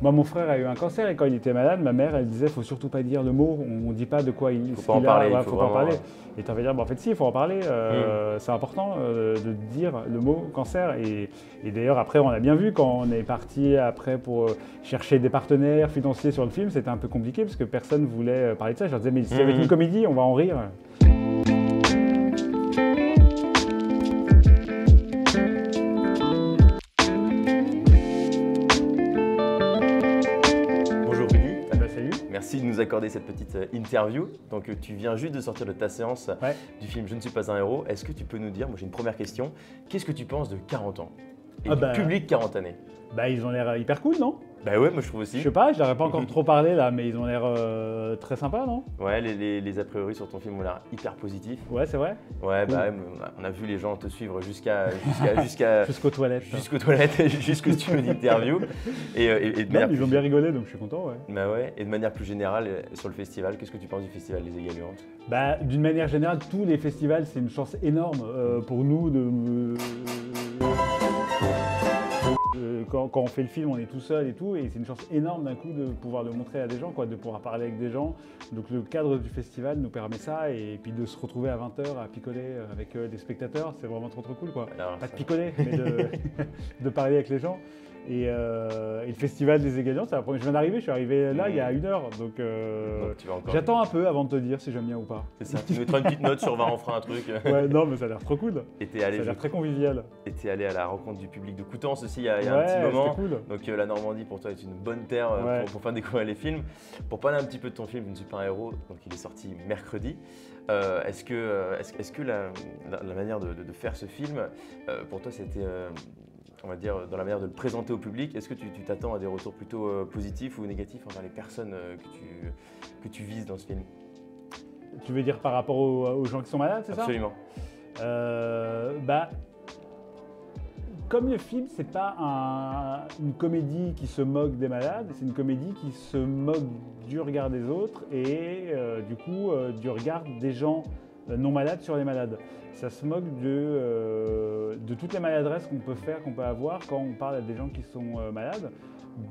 Moi, mon frère a eu un cancer et quand il était malade, ma mère, elle disait, faut surtout pas dire le mot, on dit pas de quoi il Faut pas en parler, ouais, il faut faut pas en vraiment. parler. Et tu vas dire, bah, en fait, si, il faut en parler, c'est important de dire le mot cancer. Et d'ailleurs, après, on a bien vu quand on est parti après pour chercher des partenaires financiers sur le film, c'était un peu compliqué parce que personne voulait parler de ça. Je leur disais, mais si avec une comédie, on va en rire. Bonjour Rudy, Ah bah, salut. merci de nous accorder cette petite interview. Donc tu viens juste de sortir de ta séance Ouais. du film Je ne suis pas un héros. Est-ce que tu peux nous dire, moi j'ai une première question, qu'est-ce que tu penses de 40 ans et Ah du bah. public 40 années? Bah, ils ont l'air hyper cool, non? Bah ouais, moi je trouve Je aussi. sais pas, je leur ai pas encore trop parlé là, mais ils ont l'air très sympas, non? Ouais, les a priori sur ton film ont l'air hyper positifs. Ouais, c'est vrai. Ouais, Cool. bah ouais, on a vu les gens te suivre jusqu'aux toilettes, jusqu'au studio d'interview. Et de Non, manière mais ils ont plus- bien rigolé, donc je suis content, ouais. Bah ouais, et de manière plus générale sur le festival, qu'est-ce que tu penses du festival Les Égaluantes? Bah, d'une manière générale, tous les festivals, c'est une chance énorme pour nous de. Quand on fait le film, on est tout seul et tout, et c'est une chance énorme d'un coup de pouvoir le montrer à des gens, quoi, de pouvoir parler avec des gens. Donc le cadre du festival nous permet ça, et puis de se retrouver à 20h à picoler avec des spectateurs, c'est vraiment trop cool, quoi. Alors, Pas de ça- picoler, mais de parler avec les gens. Et le festival des Égaliants, c'est la première. Je viens d'arriver, je suis arrivé là il y a 1 heure, donc donc tu vas encore. j'attends un peu avant de te dire si j'aime bien ou pas. C'est ça, tu mettras une petite note sur 20, on fera un truc. Ouais, non, mais ça a l'air trop cool. Et t'es Ça a allé, l'air très convivial. à la rencontre du public de Coutances aussi il y a un Ouais, petit moment. c'était cool. Donc la Normandie pour toi est une bonne terre Ouais. pour faire découvrir les films. Pour parler un petit peu de ton film Je ne suis pas un héros, donc il est sorti mercredi. Est-ce que la manière de faire ce film, pour toi c'était, on va dire, dans la manière de le présenter au public, est-ce que tu t'attends à des retours plutôt positifs ou négatifs envers les personnes que tu vises dans ce film? Tu veux dire par rapport aux gens qui sont malades, c'est ça? Absolument. Bah, comme le film, c'est pas une comédie qui se moque des malades, c'est une comédie qui se moque du regard des autres et du coup du regard des gens non malades sur les malades. Ça se moque de toutes les maladresses qu'on peut faire, qu'on peut avoir quand on parle à des gens qui sont malades.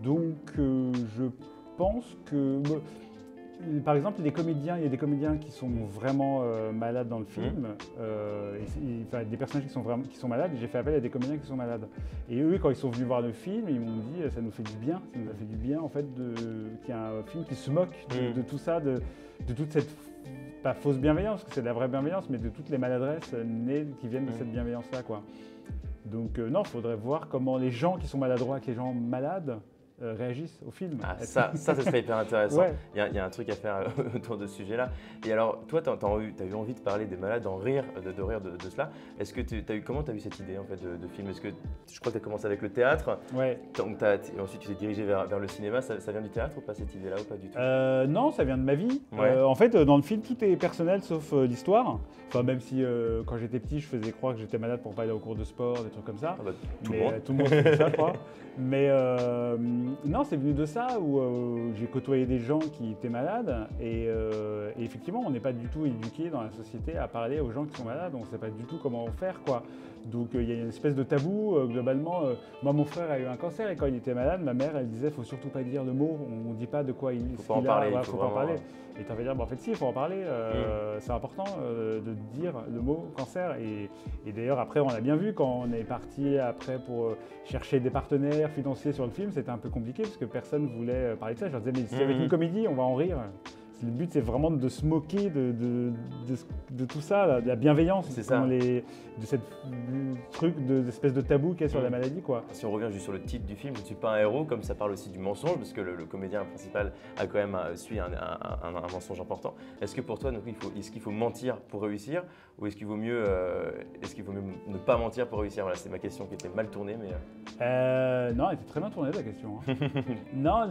Donc je pense que... Par exemple, il y a des comédiens qui sont vraiment malades dans le film, enfin, des personnages qui sont malades, et j'ai fait appel à des comédiens qui sont malades. Et eux, quand ils sont venus voir le film, ils m'ont dit ça nous fait du bien, ça nous a fait du bien en fait qu'il y ait un film qui se moque de tout ça, de toute cette, pas fausse bienveillance, parce que c'est de la vraie bienveillance, mais de toutes les maladresses nées qui viennent de cette bienveillance-là, quoi. Donc non, il faudrait voir comment les gens qui sont maladroits avec les gens malades réagissent au film. Ah, ça serait hyper intéressant. Ouais. Il y a un truc à faire autour de ce sujet-là. Et alors, toi, tu as eu envie de parler des malades, d'en rire, de rire de cela. Est-ce que comment tu as eu cette idée en fait, de film? Est-ce que je crois que tu as commencé avec le théâtre, Ouais. donc et ensuite tu t'es dirigé vers le cinéma. Ça vient du théâtre ou pas cette idée-là ou pas du tout? Non, ça vient de ma vie. Ouais. En fait, dans le film, tout est personnel sauf l'histoire. Enfin, même si quand j'étais petit, je faisais croire que j'étais malade pour pas aller au cours de sport, des trucs comme ça. Ah bah, tout le Mais, monde. tout le monde fait ça, je crois. Mais non, c'est venu de ça où j'ai côtoyé des gens qui étaient malades et effectivement, on n'est pas du tout éduqué dans la société à parler aux gens qui sont malades. On ne sait pas du tout comment faire, quoi. Donc il y a une espèce de tabou globalement. Moi, mon frère a eu un cancer et quand il était malade, ma mère, elle disait, faut surtout pas dire le mot. On ne dit pas de quoi il Faut pas en parler, ouais, faut faut pas en vraiment- parler. Et tu vas dire, bah, en fait, si, il faut en parler. C'est important de dire le mot cancer. Et d'ailleurs, après, on a bien vu quand on est parti après pour chercher des partenaires financiers sur le film, c'était un peu compliqué parce que personne voulait parler de ça. Je leur disais, mais si avec une comédie, on va en rire. Le but, c'est vraiment de se moquer de tout ça, là, de la bienveillance, C'est ça. de cette truc d'espèce de tabou qu'il y a sur la maladie, quoi. Si on revient juste sur le titre du film, Je ne suis pas un héros, comme ça parle aussi du mensonge, parce que le comédien principal a quand même suit un mensonge important. Est-ce que pour toi, donc, est-ce qu'il faut mentir pour réussir, ou est-ce qu'il vaut mieux ne pas mentir pour réussir? Voilà, c'est ma question qui était mal tournée, mais Non, elle était très bien tournée, ta question. Hein. Non,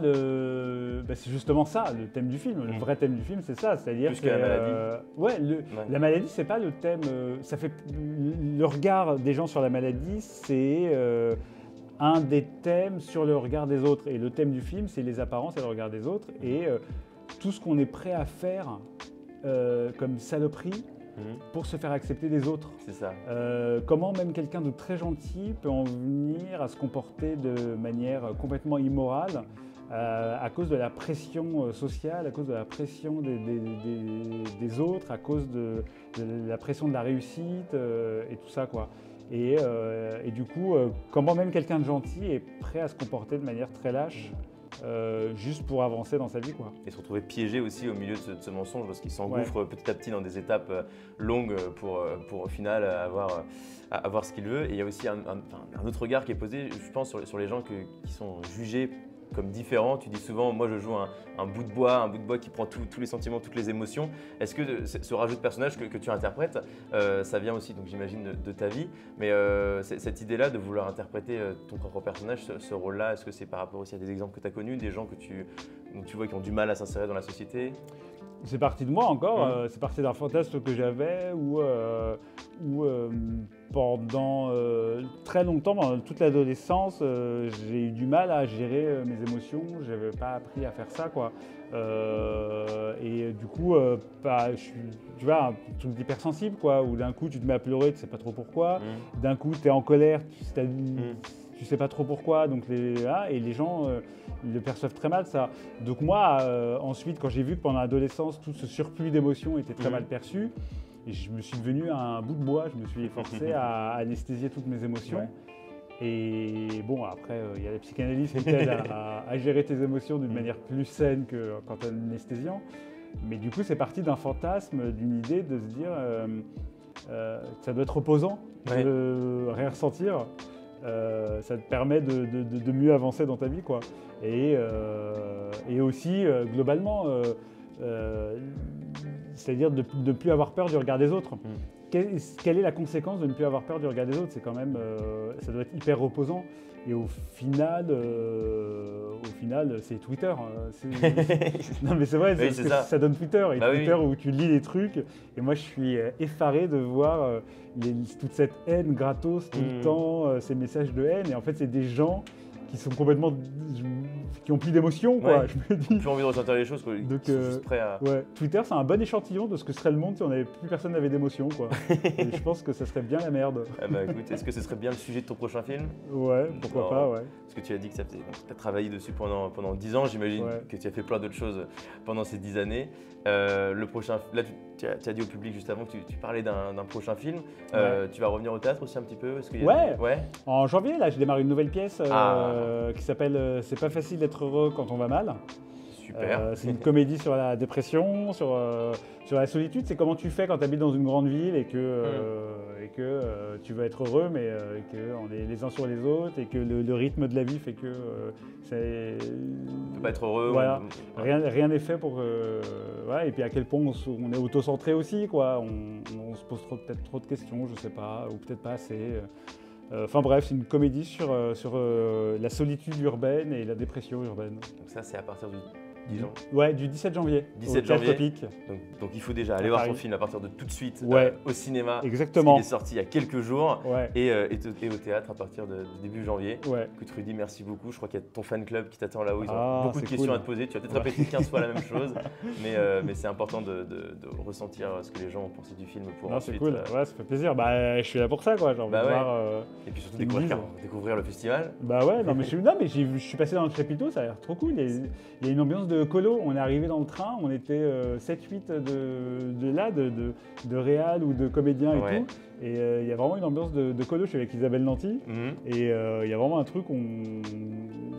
bah, c'est justement ça, le thème du film. Le vrai thème du film, c'est ça. C'est-à-dire Plus que la maladie. Ouais, la maladie, c'est pas le thème. Ça fait le regard des gens sur la maladie, c'est un des thèmes sur le regard des autres. Et le thème du film, c'est les apparences et le regard des autres. Et tout ce qu'on est prêt à faire comme saloperie pour se faire accepter des autres. c'est ça. Comment même quelqu'un de très gentil peut en venir à se comporter de manière complètement immorale à cause de la pression sociale, à cause de la pression des autres, à cause de la pression de la réussite et tout ça, quoi. Et du coup, comment même quelqu'un de gentil est prêt à se comporter de manière très lâche juste pour avancer dans sa vie, quoi. Et se retrouver piégé aussi au milieu de ce mensonge parce qu'il s'engouffre petit à petit dans des étapes longues pour au final avoir ce qu'il veut. Et il y a aussi un autre regard qui est posé, je pense, sur les gens qui sont jugés comme différents. Tu dis souvent, moi je joue un bout de bois qui prend tous les sentiments, toutes les émotions. Est-ce que ce rajout de personnage que tu interprètes, ça vient aussi, donc j'imagine, de ta vie, mais cette idée-là de vouloir interpréter ton propre personnage, ce rôle-là, est-ce que c'est par rapport aussi à des exemples que tu as connus, des gens que tu vois qui ont du mal à s'insérer dans la société? C'est parti de moi encore, c'est parti d'un fantasme que j'avais où pendant très longtemps, pendant toute l'adolescence, j'ai eu du mal à gérer mes émotions, je n'avais pas appris à faire ça, quoi. Et du coup, je suis, tu vois, un truc d'hypersensible, quoi, où d'un coup tu te mets à pleurer, tu sais pas trop pourquoi, d'un coup tu es en colère, tu sais pas trop pourquoi, donc et les gens le perçoivent très mal, ça. Donc moi, ensuite, quand j'ai vu que pendant l'adolescence, tout ce surplus d'émotions était très mal perçu, et je me suis devenu un bout de bois, je me suis forcé à anesthésier toutes mes émotions. Ouais. Et bon, après, il y a les psychanalystes qui t'aident à gérer tes émotions d'une manière plus saine que quand tu es anesthésiant. Mais du coup, c'est parti d'un fantasme, d'une idée de se dire que ça doit être reposant de rien ressentir. Ça te permet de mieux avancer dans ta vie, quoi. Et aussi, globalement, c'est-à-dire de ne plus avoir peur du regard des autres. Quelle est la conséquence de ne plus avoir peur du regard des autres? C'est quand même, ça doit être hyper reposant. Et au final, c'est Twitter. Non, mais c'est vrai, oui, ça donne Twitter. Et Twitter où tu lis les trucs. Et moi, je suis effaré de voir toute cette haine gratos tout le temps, ces messages de haine. Et en fait, c'est des gens qui sont complètement, qui ont plus d'émotion, quoi. Je me dis. Plus envie de ressentir les choses, quoi. Donc, ils sont juste prêts à... Twitter, c'est un bon échantillon de ce que serait le monde si plus personne n'avait d'émotion, quoi. Et je pense que ça serait bien la merde. Écoute, est-ce que ce serait bien le sujet de ton prochain film? Ouais, pourquoi pas, ouais. Parce que tu as dit que tu as travaillé dessus pendant 10 ans, j'imagine que tu as fait plein d'autres choses pendant ces 10 années. Le prochain, là, tu as dit au public juste avant que tu parlais d'un prochain film. Tu vas revenir au théâtre aussi un petit peu? En janvier, là, j'ai démarré une nouvelle pièce qui s'appelle C'est pas facile d'être heureux quand on va mal. Super. C'est une comédie sur la dépression, sur la solitude. C'est comment tu fais quand tu habites dans une grande ville et que tu veux être heureux, mais qu'on est les uns sur les autres et que le rythme de la vie fait que tu peux pas être heureux. Voilà. Rien n'est fait pour... et puis à quel point on est auto-centré aussi, quoi. On se pose peut-être trop de questions, je sais pas, ou peut-être pas assez. Enfin bref, c'est une comédie sur la solitude urbaine et la dépression urbaine. Donc ça, c'est à partir du du 17 janvier. 17 janvier. Donc il faut déjà aller voir ton film à partir de tout de suite au cinéma. Exactement. Il est sorti il y a quelques jours et au théâtre à partir de début janvier. Écoute Rudy, merci beaucoup. Je crois qu'il y a ton fan club qui t'attend là-haut. Ils ont beaucoup de questions à te poser. Tu vas peut-être répéter 15 fois la même chose, mais c'est important de ressentir ce que les gens ont pensé du film pour ensuite. C'est cool. Ça fait plaisir. Je suis là pour ça, quoi. J'ai envie de voir. Et puis surtout découvrir le festival. Je suis passé dans le chapiteau, ça a l'air trop cool. Il y a une ambiance de colo. On est arrivé dans le train, on était 7-8 de réal ou de comédiens et tout. Et il y a vraiment une ambiance de colo. Je suis avec Isabelle Nanty. Et il y a vraiment un truc où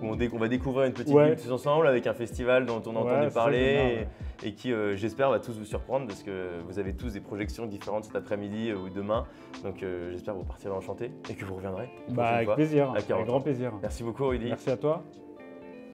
on va découvrir une petite ville tous ensemble avec un festival dont on a entendu parler et qui, j'espère, va tous vous surprendre parce que vous avez tous des projections différentes cet après-midi ou demain. Donc j'espère que vous partirez enchantés et que vous reviendrez. Avec plaisir, avec grand plaisir. Merci beaucoup Rudy. Merci à toi.